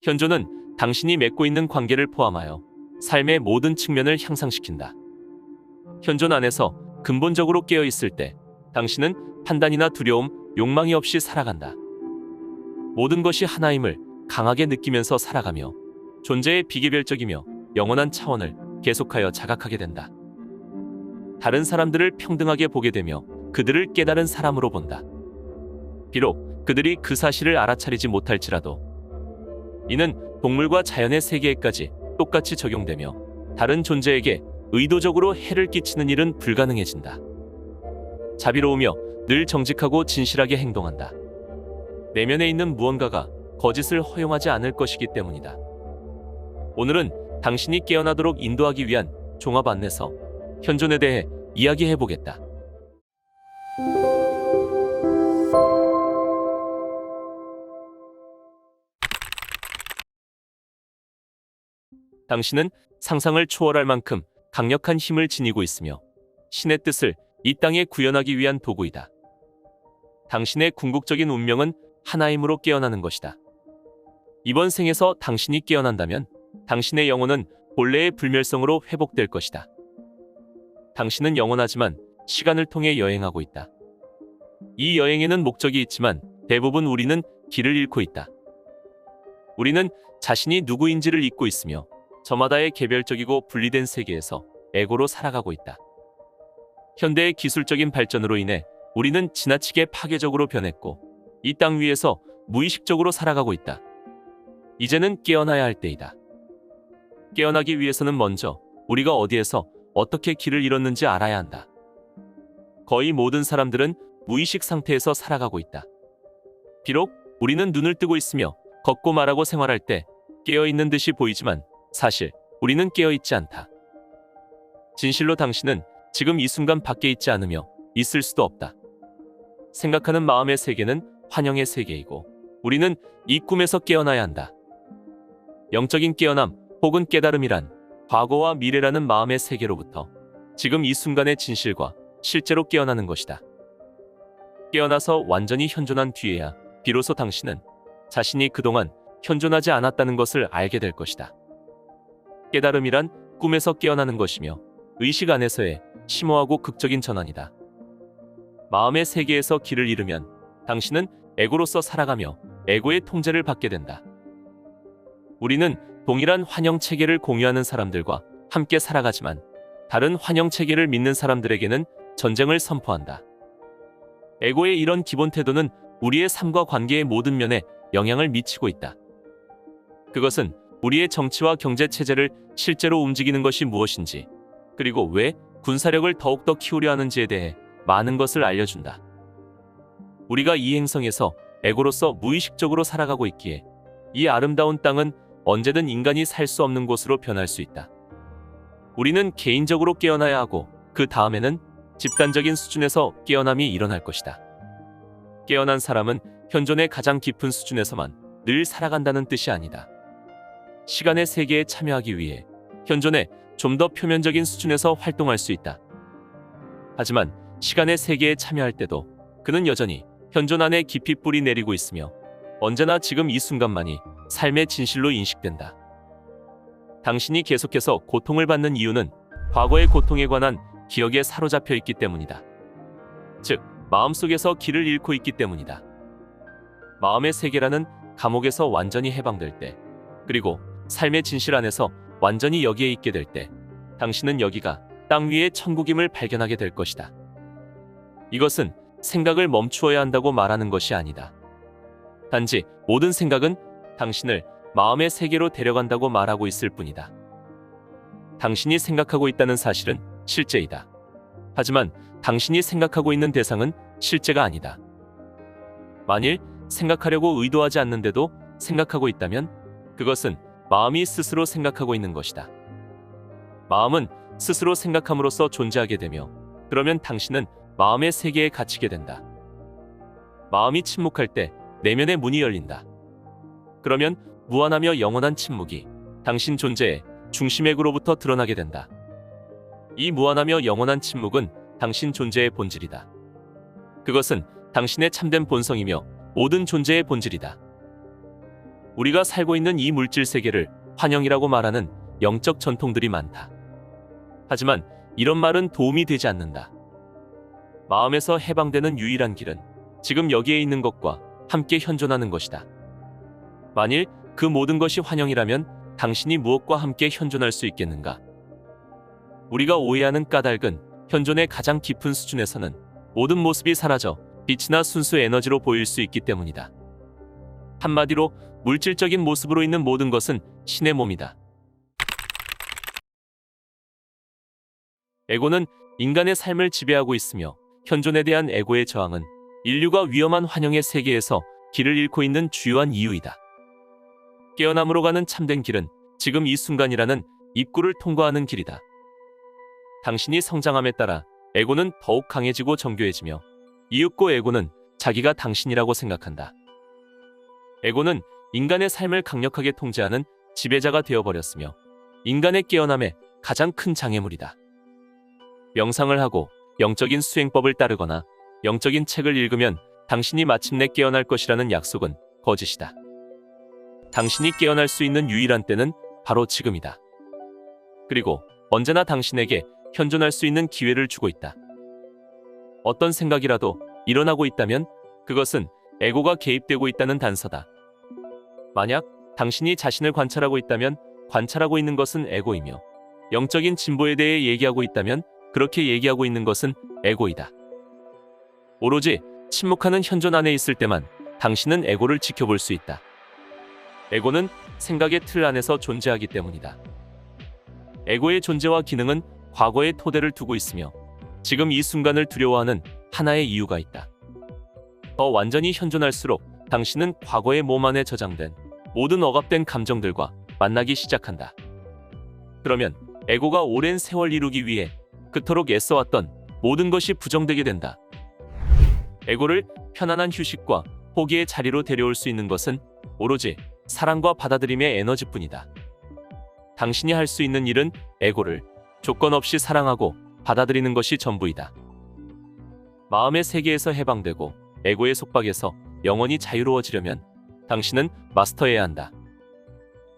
현존은 당신이 맺고 있는 관계를 포함하여 삶의 모든 측면을 향상시킨다. 현존 안에서 근본적으로 깨어 있을 때 당신은 판단이나 두려움, 욕망이 없이 살아간다. 모든 것이 하나임을 강하게 느끼면서 살아가며 존재의 비개별적이며 영원한 차원을 계속하여 자각하게 된다. 다른 사람들을 평등하게 보게 되며 그들을 깨달은 사람으로 본다. 비록 그들이 그 사실을 알아차리지 못할지라도 이는 동물과 자연의 세계에까지 똑같이 적용되며 다른 존재에게 의도적으로 해를 끼치는 일은 불가능해진다. 자비로우며 늘 정직하고 진실하게 행동한다. 내면에 있는 무언가가 거짓을 허용하지 않을 것이기 때문이다. 오늘은 당신이 깨어나도록 인도하기 위한 종합 안내서 현존에 대해 이야기해 보겠다. 당신은 상상을 초월할 만큼 강력한 힘을 지니고 있으며 신의 뜻을 이 땅에 구현하기 위한 도구이다. 당신의 궁극적인 운명은 하나임으로 깨어나는 것이다. 이번 생에서 당신이 깨어난다면 당신의 영혼은 본래의 불멸성으로 회복될 것이다. 당신은 영원하지만 시간을 통해 여행하고 있다. 이 여행에는 목적이 있지만 대부분 우리는 길을 잃고 있다. 우리는 자신이 누구인지를 잊고 있으며 저마다의 개별적이고 분리된 세계에서 에고로 살아가고 있다. 현대의 기술적인 발전으로 인해 우리는 지나치게 파괴적으로 변했고 이 땅 위에서 무의식적으로 살아가고 있다. 이제는 깨어나야 할 때이다. 깨어나기 위해서는 먼저 우리가 어디에서 어떻게 길을 잃었는지 알아야 한다. 거의 모든 사람들은 무의식 상태에서 살아가고 있다. 비록 우리는 눈을 뜨고 있으며 걷고 말하고 생활할 때 깨어있는 듯이 보이지만 사실 우리는 깨어있지 않다. 진실로 당신은 지금 이 순간 밖에 있지 않으며 있을 수도 없다. 생각하는 마음의 세계는 환영의 세계이고 우리는 이 꿈에서 깨어나야 한다. 영적인 깨어남 혹은 깨달음이란 과거와 미래라는 마음의 세계로부터 지금 이 순간의 진실과 실제로 깨어나는 것이다. 깨어나서 완전히 현존한 뒤에야 비로소 당신은 자신이 그동안 현존하지 않았다는 것을 알게 될 것이다. 깨달음이란 꿈에서 깨어나는 것이며 의식 안에서의 심오하고 극적인 전환이다. 마음의 세계에서 길을 잃으면 당신은 에고로서 살아가며 에고의 통제를 받게 된다. 우리는 동일한 환영 체계를 공유하는 사람들과 함께 살아가지만 다른 환영 체계를 믿는 사람들에게는 전쟁을 선포한다. 에고의 이런 기본 태도는 우리의 삶과 관계의 모든 면에 영향을 미치고 있다. 그것은 우리의 정치와 경제 체제를 실제로 움직이는 것이 무엇인지, 그리고 왜 군사력을 더욱더 키우려 하는지에 대해 많은 것을 알려준다. 우리가 이 행성에서 에고로서 무의식적으로 살아가고 있기에 이 아름다운 땅은 언제든 인간이 살 수 없는 곳으로 변할 수 있다. 우리는 개인적으로 깨어나야 하고 그 다음에는 집단적인 수준에서 깨어남이 일어날 것이다. 깨어난 사람은 현존의 가장 깊은 수준에서만 늘 살아간다는 뜻이 아니다. 시간의 세계에 참여하기 위해 현존의 좀 더 표면적인 수준에서 활동할 수 있다. 하지만 시간의 세계에 참여할 때도 그는 여전히 현존 안에 깊이 뿌리 내리고 있으며 언제나 지금 이 순간만이 삶의 진실로 인식된다. 당신이 계속해서 고통을 받는 이유는 과거의 고통에 관한 기억에 사로잡혀 있기 때문이다. 즉, 마음속에서 길을 잃고 있기 때문이다. 마음의 세계라는 감옥에서 완전히 해방될 때, 그리고 삶의 진실 안에서 완전히 여기에 있게 될 때, 당신은 여기가 땅 위의 천국임을 발견하게 될 것이다. 이것은 생각을 멈추어야 한다고 말하는 것이 아니다. 단지 모든 생각은 당신을 마음의 세계로 데려간다고 말하고 있을 뿐이다. 당신이 생각하고 있다는 사실은 실제이다. 하지만 당신이 생각하고 있는 대상은 실제가 아니다. 만일 생각하려고 의도하지 않는데도 생각하고 있다면 그것은 마음이 스스로 생각하고 있는 것이다. 마음은 스스로 생각함으로써 존재하게 되며 그러면 당신은 마음의 세계에 갇히게 된다. 마음이 침묵할 때 내면의 문이 열린다. 그러면 무한하며 영원한 침묵이 당신 존재의 중심액으로부터 드러나게 된다. 이 무한하며 영원한 침묵은 당신 존재의 본질이다. 그것은 당신의 참된 본성이며 모든 존재의 본질이다. 우리가 살고 있는 이 물질 세계를 환영이라고 말하는 영적 전통들이 많다. 하지만 이런 말은 도움이 되지 않는다. 마음에서 해방되는 유일한 길은 지금 여기에 있는 것과 함께 현존하는 것이다. 만일 그 모든 것이 환영이라면 당신이 무엇과 함께 현존할 수 있겠는가? 우리가 오해하는 까닭은 현존의 가장 깊은 수준에서는 모든 모습이 사라져 빛이나 순수 에너지로 보일 수 있기 때문이다. 한마디로 물질적인 모습으로 있는 모든 것은 신의 몸이다. 에고는 인간의 삶을 지배하고 있으며 현존에 대한 에고의 저항은 인류가 위험한 환영의 세계에서 길을 잃고 있는 주요한 이유이다. 깨어남으로 가는 참된 길은 지금 이 순간이라는 입구를 통과하는 길이다. 당신이 성장함에 따라 에고는 더욱 강해지고 정교해지며 이윽고 에고는 자기가 당신이라고 생각한다. 에고는 인간의 삶을 강력하게 통제하는 지배자가 되어버렸으며 인간의 깨어남에 가장 큰 장애물이다. 명상을 하고 영적인 수행법을 따르거나 영적인 책을 읽으면 당신이 마침내 깨어날 것이라는 약속은 거짓이다. 당신이 깨어날 수 있는 유일한 때는 바로 지금이다. 그리고 언제나 당신에게 현존할 수 있는 기회를 주고 있다. 어떤 생각이라도 일어나고 있다면 그것은 에고가 개입되고 있다는 단서다. 만약 당신이 자신을 관찰하고 있다면 관찰하고 있는 것은 에고이며 영적인 진보에 대해 얘기하고 있다면 그렇게 얘기하고 있는 것은 에고이다. 오로지 침묵하는 현존 안에 있을 때만 당신은 에고를 지켜볼 수 있다. 에고는 생각의 틀 안에서 존재하기 때문이다. 에고의 존재와 기능은 과거의 토대를 두고 있으며 지금 이 순간을 두려워하는 하나의 이유가 있다. 더 완전히 현존할수록 당신은 과거의 몸 안에 저장된 모든 억압된 감정들과 만나기 시작한다. 그러면 에고가 오랜 세월 이루기 위해 그토록 애써왔던 모든 것이 부정되게 된다. 에고를 편안한 휴식과 포기의 자리로 데려올 수 있는 것은 오로지 사랑과 받아들임의 에너지뿐이다. 당신이 할 수 있는 일은 에고를 조건 없이 사랑하고 받아들이는 것이 전부이다. 마음의 세계에서 해방되고 에고의 속박에서 영원히 자유로워지려면 당신은 마스터해야 한다.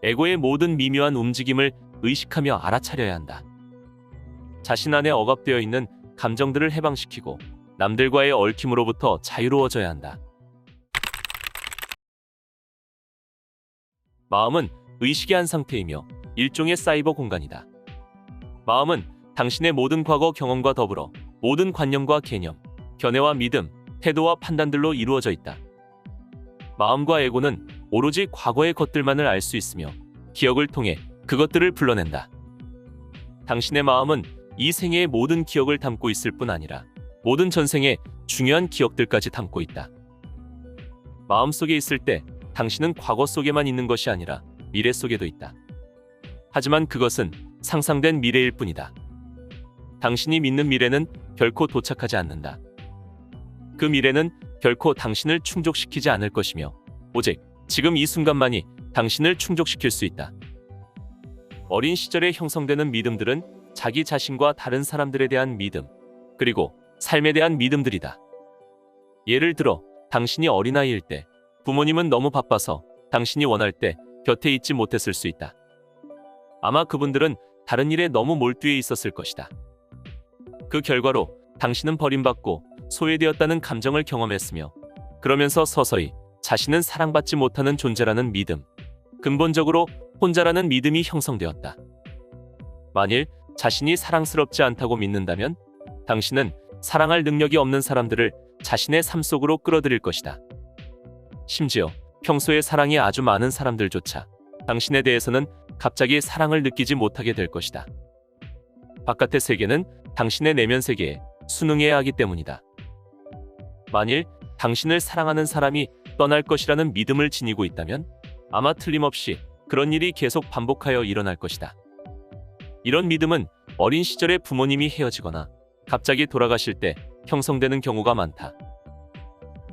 에고의 모든 미묘한 움직임을 의식하며 알아차려야 한다. 자신 안에 억압되어 있는 감정들을 해방시키고 남들과의 얽힘으로부터 자유로워져야 한다. 마음은 의식의 한 상태이며 일종의 사이버 공간이다. 마음은 당신의 모든 과거 경험과 더불어 모든 관념과 개념, 견해와 믿음, 태도와 판단들로 이루어져 있다. 마음과 에고는 오로지 과거의 것들만을 알 수 있으며 기억을 통해 그것들을 불러낸다. 당신의 마음은 이 생애의 모든 기억을 담고 있을 뿐 아니라 모든 전생의 중요한 기억들까지 담고 있다. 마음속에 있을 때 당신은 과거 속에만 있는 것이 아니라 미래 속에도 있다. 하지만 그것은 상상된 미래일 뿐이다. 당신이 믿는 미래는 결코 도착하지 않는다. 그 미래는 결코 당신을 충족시키지 않을 것이며 오직 지금 이 순간만이 당신을 충족시킬 수 있다. 어린 시절에 형성되는 믿음들은 자기 자신과 다른 사람들에 대한 믿음, 그리고 삶에 대한 믿음들이다. 예를 들어 당신이 어린아이일 때 부모님은 너무 바빠서 당신이 원할 때 곁에 있지 못했을 수 있다. 아마 그분들은 다른 일에 너무 몰두해 있었을 것이다. 그 결과로 당신은 버림받고 소외되었다는 감정을 경험했으며 그러면서 서서히 자신은 사랑받지 못하는 존재라는 믿음, 근본적으로 혼자라는 믿음이 형성되었다. 만일 자신이 사랑스럽지 않다고 믿는다면 당신은 사랑할 능력이 없는 사람들을 자신의 삶 속으로 끌어들일 것이다. 심지어 평소에 사랑이 아주 많은 사람들조차 당신에 대해서는 갑자기 사랑을 느끼지 못하게 될 것이다. 바깥의 세계는 당신의 내면 세계에 순응해야 하기 때문이다. 만일 당신을 사랑하는 사람이 떠날 것이라는 믿음을 지니고 있다면 아마 틀림없이 그런 일이 계속 반복하여 일어날 것이다. 이런 믿음은 어린 시절에 부모님이 헤어지거나 갑자기 돌아가실 때 형성되는 경우가 많다.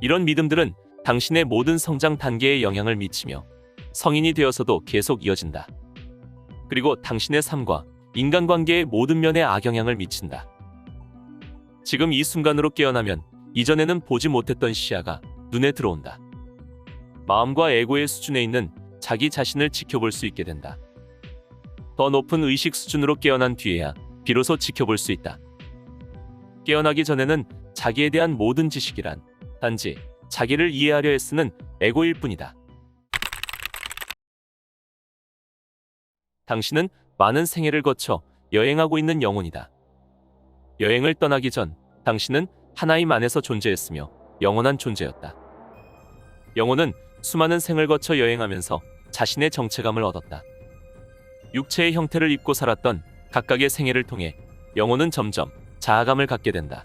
이런 믿음들은 당신의 모든 성장 단계에 영향을 미치며 성인이 되어서도 계속 이어진다. 그리고 당신의 삶과 인간관계의 모든 면에 악영향을 미친다. 지금 이 순간으로 깨어나면 이전에는 보지 못했던 시야가 눈에 들어온다. 마음과 에고의 수준에 있는 자기 자신을 지켜볼 수 있게 된다. 더 높은 의식 수준으로 깨어난 뒤에야 비로소 지켜볼 수 있다. 깨어나기 전에는 자기에 대한 모든 지식이란 단지 자기를 이해하려 애쓰는 에고일 뿐이다. 당신은 많은 생애를 거쳐 여행하고 있는 영혼이다. 여행을 떠나기 전 당신은 하나임 안에서 존재했으며 영원한 존재였다. 영혼은 수많은 생을 거쳐 여행하면서 자신의 정체감을 얻었다. 육체의 형태를 입고 살았던 각각의 생애를 통해 영혼은 점점 자아감을 갖게 된다.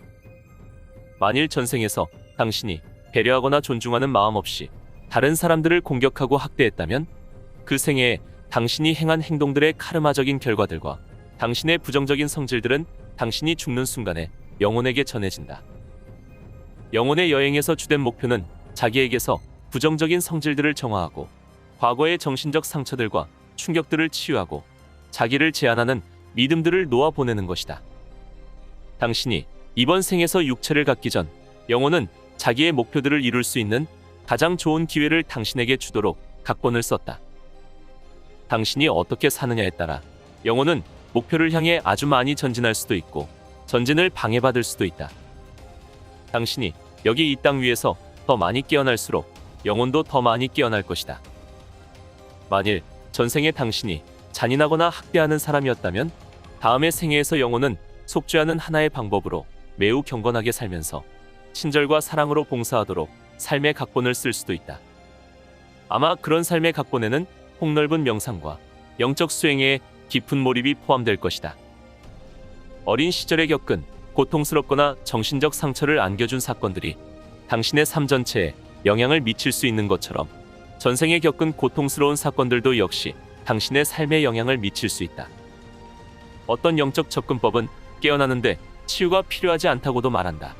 만일 전생에서 당신이 배려하거나 존중하는 마음 없이 다른 사람들을 공격하고 학대했다면 그 생애에 당신이 행한 행동들의 카르마적인 결과들과 당신의 부정적인 성질들은 당신이 죽는 순간에 영혼에게 전해진다. 영혼의 여행에서 주된 목표는 자기에게서 부정적인 성질들을 정화하고 과거의 정신적 상처들과 충격들을 치유하고 자기를 제한하는 믿음들을 놓아보내는 것이다. 당신이 이번 생에서 육체를 갖기 전 영혼은 자기의 목표들을 이룰 수 있는 가장 좋은 기회를 당신에게 주도록 각본을 썼다. 당신이 어떻게 사느냐에 따라 영혼은 목표를 향해 아주 많이 전진할 수도 있고 전진을 방해받을 수도 있다. 당신이 여기 이 땅 위에서 더 많이 깨어날수록 영혼도 더 많이 깨어날 것이다. 만일 전생에 당신이 잔인하거나 학대하는 사람이었다면 다음의 생애에서 영혼은 속죄하는 하나의 방법으로 매우 경건하게 살면서 친절과 사랑으로 봉사하도록 삶의 각본을 쓸 수도 있다. 아마 그런 삶의 각본에는 폭넓은 명상과 영적 수행에 깊은 몰입이 포함될 것이다. 어린 시절에 겪은 고통스럽거나 정신적 상처를 안겨준 사건들이 당신의 삶 전체에 영향을 미칠 수 있는 것처럼 전생에 겪은 고통스러운 사건들도 역시 당신의 삶에 영향을 미칠 수 있다. 어떤 영적 접근법은 깨어나는데 치유가 필요하지 않다고도 말한다.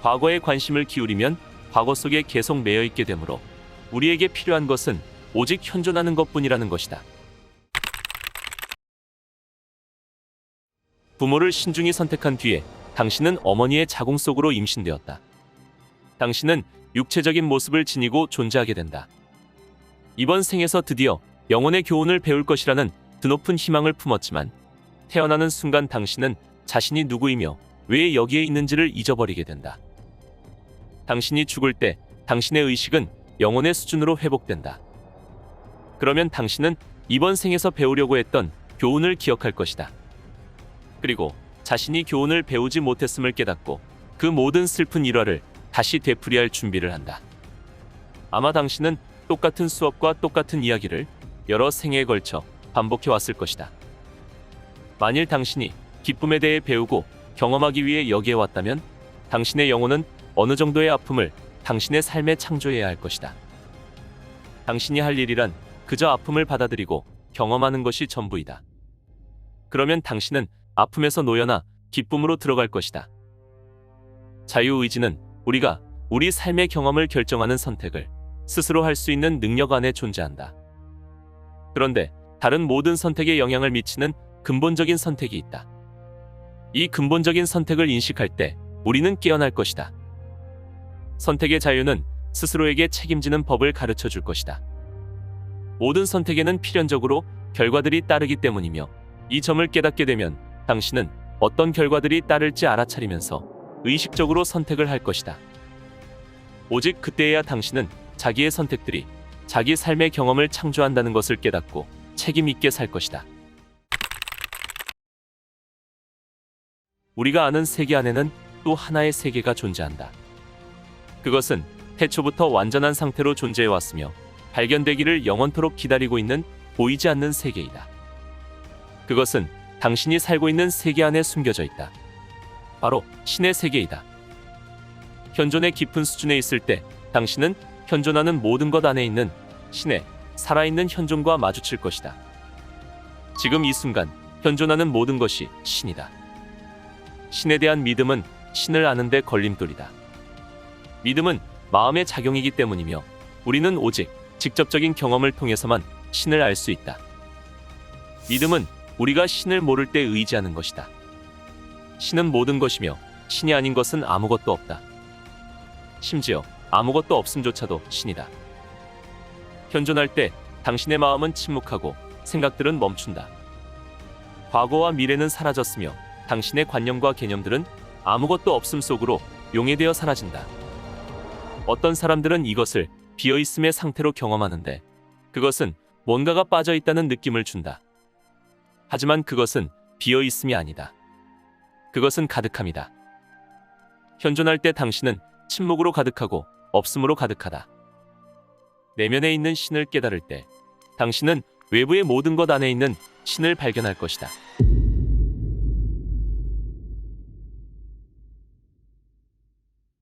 과거에 관심을 기울이면 과거 속에 계속 매여 있게 되므로 우리에게 필요한 것은 오직 현존하는 것뿐이라는 것이다. 부모를 신중히 선택한 뒤에 당신은 어머니의 자궁 속으로 임신되었다. 당신은 육체적인 모습을 지니고 존재하게 된다. 이번 생에서 드디어 영혼의 교훈을 배울 것이라는 드높은 희망을 품었지만 태어나는 순간 당신은 자신이 누구이며 왜 여기에 있는지를 잊어버리게 된다. 당신이 죽을 때 당신의 의식은 영혼의 수준으로 회복된다. 그러면 당신은 이번 생에서 배우려고 했던 교훈을 기억할 것이다. 그리고 자신이 교훈을 배우지 못했음을 깨닫고 그 모든 슬픈 일화를 다시 되풀이할 준비를 한다. 아마 당신은 똑같은 수업과 똑같은 이야기를 여러 생애에 걸쳐 반복해 왔을 것이다. 만일 당신이 기쁨에 대해 배우고 경험하기 위해 여기에 왔다면 당신의 영혼은 어느 정도의 아픔을 당신의 삶에 창조해야 할 것이다. 당신이 할 일이란 그저 아픔을 받아들이고 경험하는 것이 전부이다. 그러면 당신은 아픔에서 놓여나 기쁨으로 들어갈 것이다. 자유의지는 우리가 우리 삶의 경험을 결정하는 선택을 스스로 할 수 있는 능력 안에 존재한다. 그런데 다른 모든 선택에 영향을 미치는 근본적인 선택이 있다. 이 근본적인 선택을 인식할 때 우리는 깨어날 것이다. 선택의 자유는 스스로에게 책임지는 법을 가르쳐 줄 것이다. 모든 선택에는 필연적으로 결과들이 따르기 때문이며 이 점을 깨닫게 되면 당신은 어떤 결과들이 따를지 알아차리면서 의식적으로 선택을 할 것이다. 오직 그때에야 당신은 자기의 선택들이 자기 삶의 경험을 창조한다는 것을 깨닫고 책임 있게 살 것이다. 우리가 아는 세계 안에는 또 하나의 세계가 존재한다. 그것은 태초부터 완전한 상태로 존재해왔으며 발견되기를 영원토록 기다리고 있는 보이지 않는 세계이다. 그것은 당신이 살고 있는 세계 안에 숨겨져 있다. 바로 신의 세계이다. 현존의 깊은 수준에 있을 때 당신은 현존하는 모든 것 안에 있는 신의 살아있는 현존과 마주칠 것이다. 지금 이 순간 현존하는 모든 것이 신이다. 신에 대한 믿음은 신을 아는 데 걸림돌이다. 믿음은 마음의 작용이기 때문이며 우리는 오직 직접적인 경험을 통해서만 신을 알 수 있다. 믿음은 우리가 신을 모를 때 의지하는 것이다. 신은 모든 것이며 신이 아닌 것은 아무것도 없다. 심지어 아무것도 없음조차도 신이다. 현존할 때 당신의 마음은 침묵하고 생각들은 멈춘다. 과거와 미래는 사라졌으며 당신의 관념과 개념들은 아무것도 없음 속으로 용해되어 사라진다. 어떤 사람들은 이것을 비어있음의 상태로 경험하는데 그것은 뭔가가 빠져있다는 느낌을 준다. 하지만 그것은 비어있음이 아니다. 그것은 가득함이다. 현존할 때 당신은 침묵으로 가득하고 없음으로 가득하다. 내면에 있는 신을 깨달을 때 당신은 외부의 모든 것 안에 있는 신을 발견할 것이다.